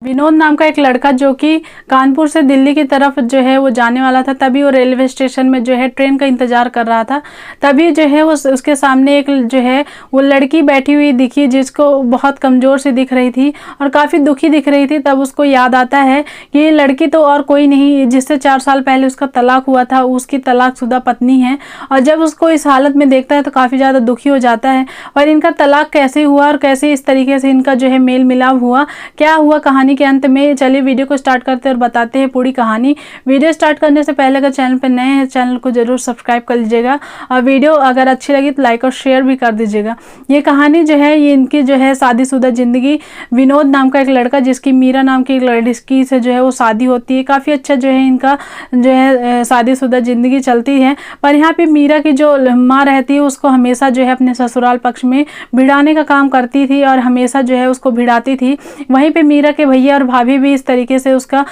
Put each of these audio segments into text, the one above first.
विनोद नाम का एक लड़का जो कि कानपुर से दिल्ली की तरफ जो है वो जाने वाला था। तभी वो रेलवे स्टेशन में जो है ट्रेन का इंतज़ार कर रहा था। तभी जो है वो उसके सामने एक जो है वो लड़की बैठी हुई दिखी, जिसको बहुत कमज़ोर सी दिख रही थी और काफ़ी दुखी दिख रही थी। तब उसको याद आता है कि ये लड़की तो और कोई नहीं, जिससे 4 साल पहले उसका तलाक हुआ था, उसकी तलाकशुदा पत्नी है। और जब उसको इस हालत में देखता है तो काफ़ी ज़्यादा दुखी हो जाता है। और इनका तलाक कैसे हुआ और कैसे इस तरीके से इनका जो है मेल मिलाप हुआ, क्या हुआ कहानी के अंत में, चलिए वीडियो को स्टार्ट करते हैं और बताते हैं पूरी कहानी। वीडियो स्टार्ट करने से पहले अगर चैनल पर नए हैं चैनल को जरूर सब्सक्राइब कर लीजिएगा और वीडियो अगर अच्छी लगी तो लाइक और शेयर भी कर दीजिएगा। ये कहानी जो है ये इनकी जो है शादीशुदा ज़िंदगी, विनोद नाम का एक लड़का जिसकी मीरा नाम की एक लड़की से जो है वो शादी होती है। काफ़ी अच्छा जो है इनका जो है शादीशुदा ज़िंदगी चलती है। पर यहाँ पे मीरा की जो माँ रहती है उसको हमेशा जो है अपने ससुराल पक्ष में भिड़ाने का काम करती थी और हमेशा जो है उसको भिड़ाती थी। वहीं पे मीरा के भैया और भाभी भी इस तरीके से उसका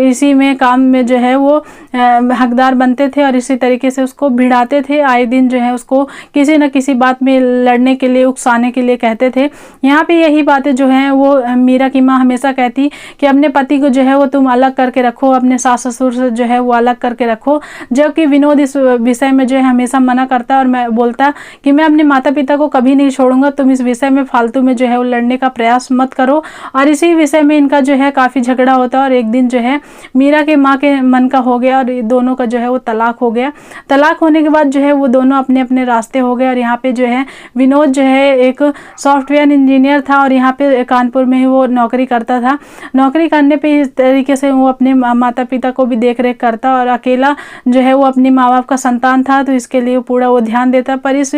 इसी में काम में जो है वो हकदार बनते थे और इसी तरीके से उसको भिड़ाते थे। आए दिन जो है उसको किसी न किसी बात में लड़ने के लिए, उकसाने के लिए कहते थे। यहाँ पे यही बातें जो हैं वो मीरा की माँ हमेशा कहती कि अपने पति को जो है वो तुम अलग करके रखो, अपने सास ससुर से जो है वो अलग करके रखो। जबकि विनोद इस विषय में जो है हमेशा मना करता और मैं बोलता कि मैं अपने माता पिता को कभी नहीं छोड़ूंगा, तुम इस विषय में फालतू में जो है वो लड़ने का प्रयास मत करो। और इसी विषय में इनका जो है काफ़ी झगड़ा होता है और एक दिन जो है मीरा के माँ के मन का हो गया और दोनों का जो है वो तलाक हो गया। तलाक होने के बाद जो है वो दोनों अपने अपने रास्ते हो गए। और यहाँ पे जो है विनोद जो है एक सॉफ्टवेयर इंजीनियर था और यहाँ पे कानपुर में ही वो नौकरी करता था। नौकरी करने पे इस तरीके से वो अपने माता पिता को भी देख रेख करता और अकेला जो है वो अपने माँ बाप का संतान था, तो इसके लिए पूरा वो ध्यान देता। पर इस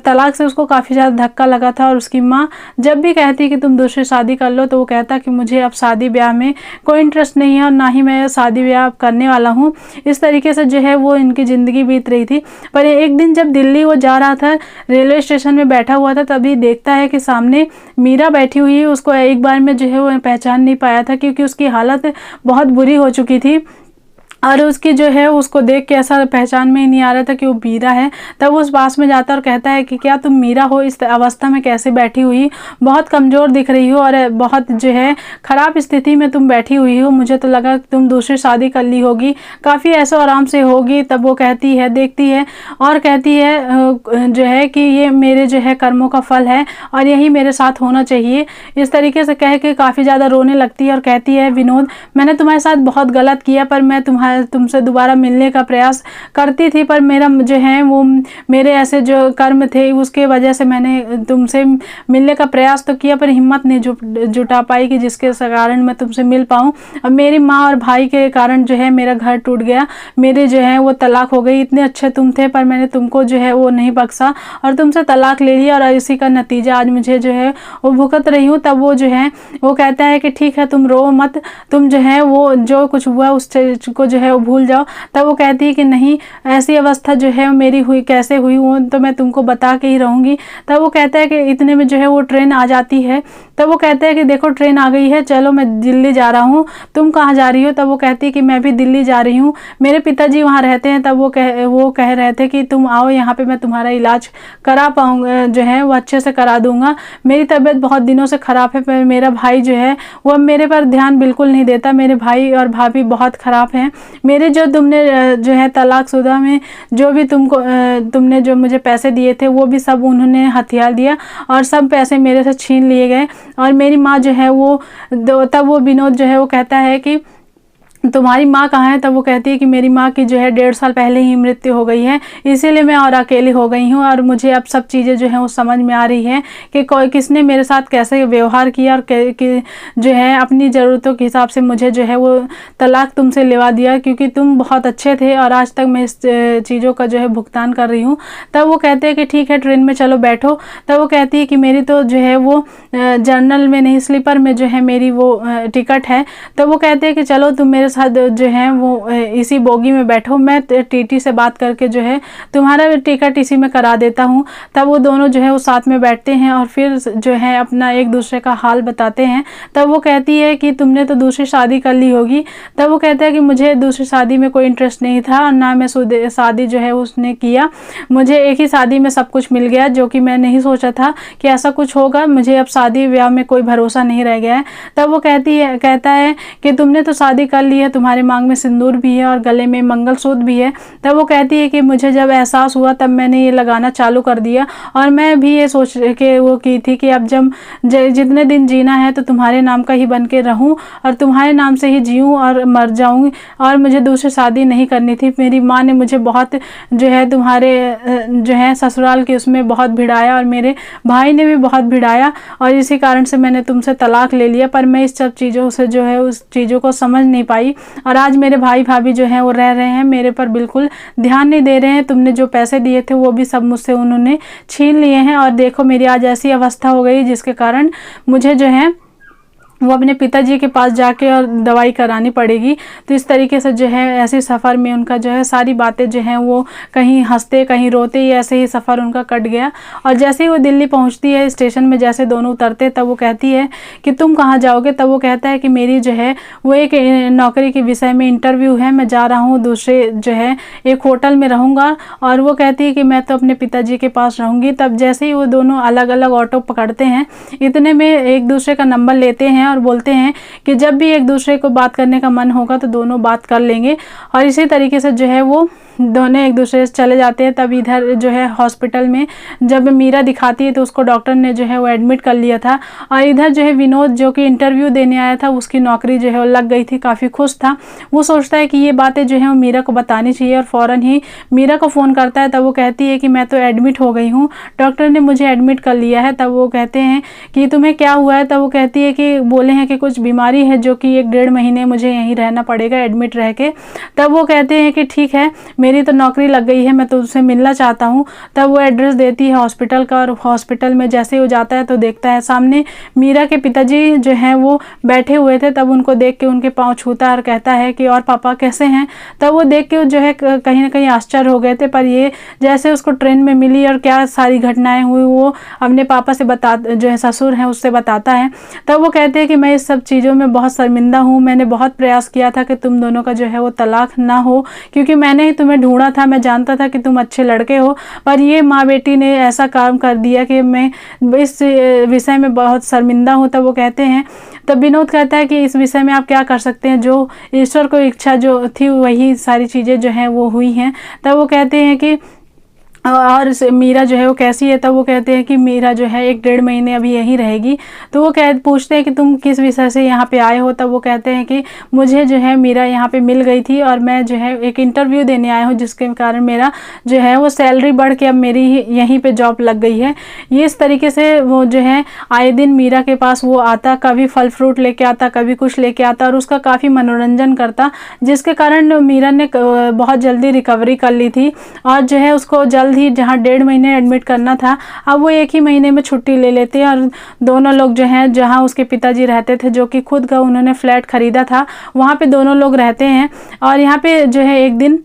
तलाक से उसको काफ़ी ज़्यादा धक्का लगा था और उसकी माँ जब भी कहती कि तुम दूसरी शादी कर लो तो वो कहता कि मुझे अब शादी ब्याह में कोई इंटरेस्ट नहीं है और ना ही मैं शादी ब्याह करने वाला हूँ। इस तरीके से जो है वो इनकी ज़िंदगी बीत रही थी। पर एक दिन जब दिल्ली वो जा रहा था, रेलवे स्टेशन में बैठा हुआ था, तभी देखता है कि सामने मीरा बैठी हुई है। उसको एक बार में जो है वो पहचान नहीं पाया था क्योंकि उसकी हालत बहुत बुरी हो चुकी थी और उसकी जो है उसको देख के ऐसा पहचान में ही नहीं आ रहा था कि वो मीरा है। तब उस पास में जाता और कहता है कि क्या तुम मीरा हो, इस अवस्था में कैसे बैठी हुई, बहुत कमज़ोर दिख रही हो और बहुत जो है ख़राब स्थिति में तुम बैठी हुई हो, मुझे तो लगा तुम दूसरी शादी कर ली होगी, काफ़ी ऐसे आराम से होगी। तब वो कहती है, देखती है और कहती है जो है कि ये मेरे जो है कर्मों का फल है और यही मेरे साथ होना चाहिए। इस तरीके से कह के काफ़ी ज़्यादा रोने लगती है और कहती है, विनोद मैंने तुम्हारे साथ बहुत गलत किया, पर मैं तुमसे दोबारा मिलने का प्रयास करती थी, पर मेरा जो है वो मेरे ऐसे जो कर्म थे उसके वजह से मैंने तुमसे मिलने का प्रयास तो किया पर हिम्मत नहीं जुटा पाई कि जिसके कारण मैं तुमसे मिल पाऊँ। अब मेरी माँ और भाई के कारण जो है मेरा घर टूट गया, मेरे जो है वो तलाक हो गई। इतने अच्छे तुम थे पर मैंने तुमको जो है वो नहीं बख्शा और तुमसे तलाक ले लिया और इसी का नतीजा आज मुझे जो है वो भुगत रही हूँ। तब वो जो है वो कहता है कि ठीक है तुम रो मत, तुम जो है वो जो कुछ हुआ उस चीज़ को जो है वो भूल जाओ। तब वो कहती है कि नहीं, ऐसी अवस्था जो है मेरी हुई, कैसे हुई वो तो मैं तुमको बता के ही रहूँगी। तब वो कहता है कि इतने में जो है वो ट्रेन आ जाती है। तब वो कहते हैं कि देखो ट्रेन आ गई है, चलो मैं दिल्ली जा रहा हूँ, तुम कहाँ जा रही हो। तब वो कहती है कि मैं भी दिल्ली जा रही हूँ, मेरे पिताजी वहाँ रहते हैं। तब वो कह रहे थे कि तुम आओ यहाँ पे, मैं तुम्हारा इलाज करा पाऊँगा, जो है वो अच्छे से करा दूँगा। मेरी तबीयत बहुत दिनों से ख़राब है, पर मेरा भाई जो है वो मेरे पर ध्यान बिल्कुल नहीं देता। मेरे भाई और भाभी बहुत ख़राब हैं। मेरे जो तुमने जो है तलाकशुदा में जो भी तुमने जो मुझे पैसे दिए थे वो भी सब उन्होंने हथियार दिया और सब पैसे मेरे से छीन लिए गए। और मेरी माँ जो है वो तब वो विनोद जो है वो कहता है कि तुम्हारी माँ कहाँ है। तब वो कहती है कि मेरी माँ की जो है 1.5 साल पहले ही मृत्यु हो गई है, इसीलिए मैं और अकेली हो गई हूँ और मुझे अब सब चीज़ें जो हैं वो समझ में आ रही है कि किसने मेरे साथ कैसे व्यवहार किया और जो है अपनी ज़रूरतों के हिसाब से मुझे जो है वो तलाक तुमसे लेवा दिया, क्योंकि तुम बहुत अच्छे थे और आज तक मैं इस चीज़ों का जो है भुगतान कर रही हूँ। तब वो कहते हैं कि ठीक है ट्रेन में चलो बैठो। तब वो कहती है कि मेरी तो जो है वो जनरल में नहीं, स्लीपर में जो है मेरी वो टिकट है। तब वो कहते हैं कि चलो तुम मेरे साथ जो है वो इसी बोगी में बैठो, मैं टीटी से बात करके जो है तुम्हारा टिकट इसी में करा देता हूँ। तब वो दोनों जो है वो साथ में बैठते हैं और फिर जो है अपना एक दूसरे का हाल बताते हैं। तब वो कहती है कि तुमने तो दूसरी शादी कर ली होगी। तब वो कहता है कि मुझे दूसरी शादी में कोई इंटरेस्ट नहीं था और ना मैं शादी जो है उसने किया, मुझे एक ही शादी में सब कुछ मिल गया, जो कि मैं नहीं सोचा था कि ऐसा कुछ होगा। मुझे अब शादी ब्याह में कोई भरोसा नहीं रह गया है। तब वो कहता है कि तुमने तो शादी कर ली है, तुम्हारे मांग में सिंदूर भी है और गले में मंगलसूत्र भी है। तब वो कहती है कि मुझे जब एहसास हुआ तब मैंने ये लगाना चालू कर दिया और मैं भी ये सोच के वो की थी कि अब जब जितने दिन जीना है तो तुम्हारे नाम का ही बन के रहूँ और तुम्हारे नाम से ही जीऊँ और मर जाऊँ, और मुझे दूसरी शादी नहीं करनी थी। मेरी माँ ने मुझे बहुत जो है तुम्हारे जो है ससुराल के उसमें बहुत भिड़ाया और मेरे भाई ने भी बहुत भिड़ाया और इसी कारण से मैंने तुमसे तलाक ले लिया। पर मैं इस सब चीज़ों से जो है उस चीज़ों को समझ नहीं पाई और आज मेरे भाई भाभी जो हैं वो रह रहे हैं, मेरे पर बिल्कुल ध्यान नहीं दे रहे हैं। तुमने जो पैसे दिए थे वो भी सब मुझसे उन्होंने छीन लिए हैं और देखो मेरी आज ऐसी अवस्था हो गई जिसके कारण मुझे जो है वो अपने पिताजी के पास जाके और दवाई करानी पड़ेगी। तो इस तरीके से जो है ऐसे सफ़र में उनका जो है सारी बातें जो हैं वो कहीं हंसते कहीं रोते ही ऐसे ही सफ़र उनका कट गया। और जैसे ही वो दिल्ली पहुंचती है स्टेशन में, जैसे दोनों उतरते तब वो कहती है कि तुम कहाँ जाओगे। तब वो कहता है कि मेरी जो है वो एक नौकरी के विषय में इंटरव्यू है, मैं जा रहा हूँ दूसरे जो है एक होटल में रहूँगा। और वो कहती है कि मैं तो अपने पिताजी के पास रहूँगी। तब जैसे ही वो दोनों अलग अलग ऑटो पकड़ते हैं, इतने में एक दूसरे का नंबर लेते हैं और बोलते हैं कि जब भी एक दूसरे को बात करने का मन होगा तो दोनों बात कर लेंगे। और इसी तरीके से जो है वो दोनों एक दूसरे से चले जाते हैं। तब इधर जो है हॉस्पिटल में जब मीरा दिखाती है तो उसको डॉक्टर ने जो है वो एडमिट कर लिया था। और इधर जो है विनोद जो कि इंटरव्यू देने आया था, उसकी नौकरी जो है वो लग गई थी, काफ़ी खुश था। वो सोचता है कि ये बातें जो है वो मीरा को बतानी चाहिए और फ़ौरन ही मीरा को फ़ोन करता है। तब वो कहती है कि मैं तो एडमिट हो गई हूँ, डॉक्टर ने मुझे एडमिट कर लिया है। तब वो कहते हैं कि तुम्हें क्या हुआ है। तब वो कहती है कि बोले हैं कि कुछ बीमारी है जो कि 1-1.5 महीने मुझे यहीं रहना पड़ेगा एडमिट रह के। तब वो कहते हैं कि ठीक है, मेरी तो नौकरी लग गई है, मैं तो उससे मिलना चाहता हूँ। तब वो एड्रेस देती है हॉस्पिटल का और हॉस्पिटल में जैसे ही वो जाता है तो देखता है सामने मीरा के पिताजी जो हैं वो बैठे हुए थे। तब उनको देख के उनके पाँव छूता है और कहता है कि और पापा कैसे हैं। तब वो देख के जो है कहीं ना कहीं आश्चर्य हो गए थे, पर ये जैसे उसको ट्रेन में मिली और क्या सारी घटनाएं हुई वो अपने पापा से जो है ससुर हैं उससे बताता है। तब वो कहते हैं कि मैं इस सब चीज़ों में बहुत शर्मिंदा हूँ, मैंने बहुत प्रयास किया था कि तुम दोनों का जो है वो तलाक ना हो, क्योंकि मैंने ही तुम्हें ढूंढा था, मैं जानता था कि तुम अच्छे लड़के हो, पर ये माँ बेटी ने ऐसा काम कर दिया कि मैं इस विषय में बहुत शर्मिंदा हूँ। तब वो कहते हैं, तब विनोद कहता है कि इस विषय में आप क्या कर सकते हैं, जो ईश्वर को इच्छा जो थी वही सारी चीज़ें जो हैं वो हुई हैं। तब वो कहते हैं कि और मीरा जो है वो कैसी है। तब वो कहते हैं कि मीरा जो है 1-1.5 महीने अभी यहीं रहेगी। तो वो पूछते हैं कि तुम किस विषय से यहाँ पे आए हो। तब वो कहते हैं कि मुझे जो है मीरा यहाँ पे मिल गई थी और मैं जो है एक इंटरव्यू देने आया हूँ, जिसके कारण मेरा जो है वो सैलरी बढ़ के अब मेरी यहीं पे जॉब लग गई है। ये इस तरीके से वो जो है आए दिन मीरा के पास वो आता, कभी फल फ्रूट लेके आता, कभी कुछ लेके आता और उसका काफ़ी मनोरंजन करता, जिसके कारण मीरा ने बहुत जल्दी रिकवरी कर ली थी और जो है उसको जल्द ही जहाँ 1.5 महीने एडमिट करना था अब वो 1 ही महीने में छुट्टी ले लेते हैं। और दोनों लोग जो हैं जहाँ उसके पिताजी रहते थे, जो कि खुद का उन्होंने फ्लैट खरीदा था, वहाँ पे दोनों लोग रहते हैं। और यहाँ पे जो है एक दिन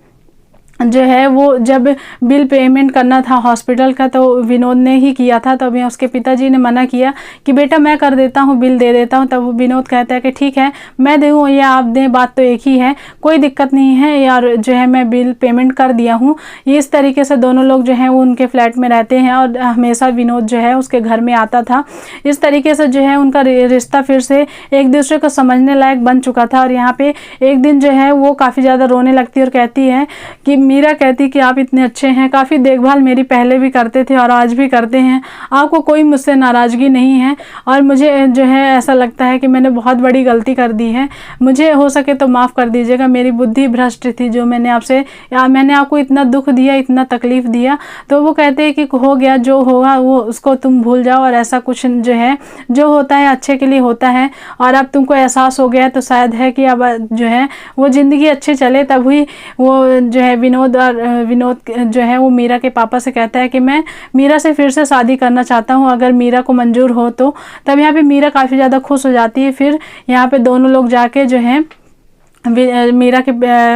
जो है वो जब बिल पेमेंट करना था हॉस्पिटल का तो विनोद ने ही किया था। तब उसके पिताजी ने मना किया कि बेटा मैं कर देता हूँ, बिल दे देता हूँ। तब वो विनोद कहता है कि ठीक है मैं दूँ या आप दें, बात तो एक ही है, कोई दिक्कत नहीं है यार, जो है मैं बिल पेमेंट कर दिया हूँ। ये इस तरीके से दोनों लोग जो हैं वो उनके फ्लैट में रहते हैं और हमेशा विनोद जो है उसके घर में आता था। इस तरीके से जो है उनका रिश्ता फिर से एक दूसरे को समझने लायक बन चुका था। और यहाँ पे एक दिन जो है वो काफ़ी ज़्यादा रोने लगती है और कहती है कि मीरा कहती कि आप इतने अच्छे हैं, काफ़ी देखभाल मेरी पहले भी करते थे और आज भी करते हैं, आपको कोई मुझसे नाराज़गी नहीं है और मुझे जो है ऐसा लगता है कि मैंने बहुत बड़ी गलती कर दी है, मुझे हो सके तो माफ़ कर दीजिएगा, मेरी बुद्धि भ्रष्ट थी जो मैंने आपको इतना दुख दिया, इतना तकलीफ़ दिया। तो वो कहते हैं कि हो गया, जो होगा वो उसको तुम भूल जाओ और ऐसा कुछ जो है जो होता है अच्छे के लिए होता है और अब तुमको एहसास हो गया तो शायद है कि अब जो है वो ज़िंदगी अच्छी चले। तभी वो जो है विनोद जो है वो मीरा के पापा से कहता है कि मैं मीरा से फिर से शादी करना चाहता हूँ, अगर मीरा को मंजूर हो तो। तब यहाँ पे मीरा काफ़ी ज़्यादा खुश हो जाती है। फिर यहाँ पे दोनों लोग जाके जो है मीरा के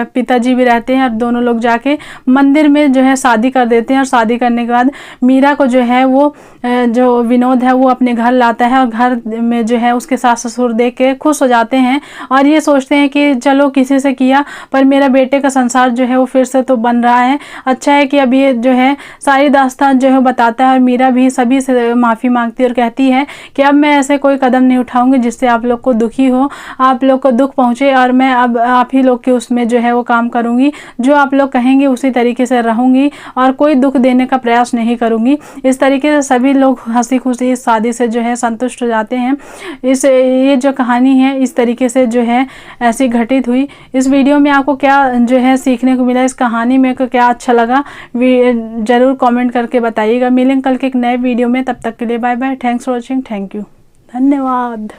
पिताजी भी रहते हैं और दोनों लोग जाके मंदिर में जो है शादी कर देते हैं। और शादी करने के बाद मीरा को जो है वो जो विनोद है वो अपने घर लाता है और घर में जो है उसके सास ससुर देख के खुश हो जाते हैं और ये सोचते हैं कि चलो किसी से किया पर मेरा बेटे का संसार जो है वो फिर से तो बन रहा है। अच्छा है कि अब ये जो है सारी दास्तान जो है बताता है और मीरा भी सभी से माफ़ी मांगती है और कहती है कि अब मैं ऐसे कोई कदम नहीं उठाऊंगी जिससे आप लोग को दुखी हो, आप लोग को दुख पहुँचे, और मैं अब आप ही लोग के उसमें जो है वो काम करूँगी, जो आप लोग कहेंगे उसी तरीके से रहूँगी और कोई दुख देने का प्रयास नहीं करूँगी। इस तरीके से सभी लोग हंसी खुशी इस शादी से जो है संतुष्ट हो जाते हैं। ये जो कहानी है इस तरीके से जो है ऐसी घटित हुई। इस वीडियो में आपको क्या जो है सीखने को मिला, इस कहानी में को क्या अच्छा लगा ज़रूर कमेंट करके बताइएगा। मिलेंगे कल के एक नए वीडियो में, तब तक के लिए bye bye. Thanks for watching. Thank you, धन्यवाद।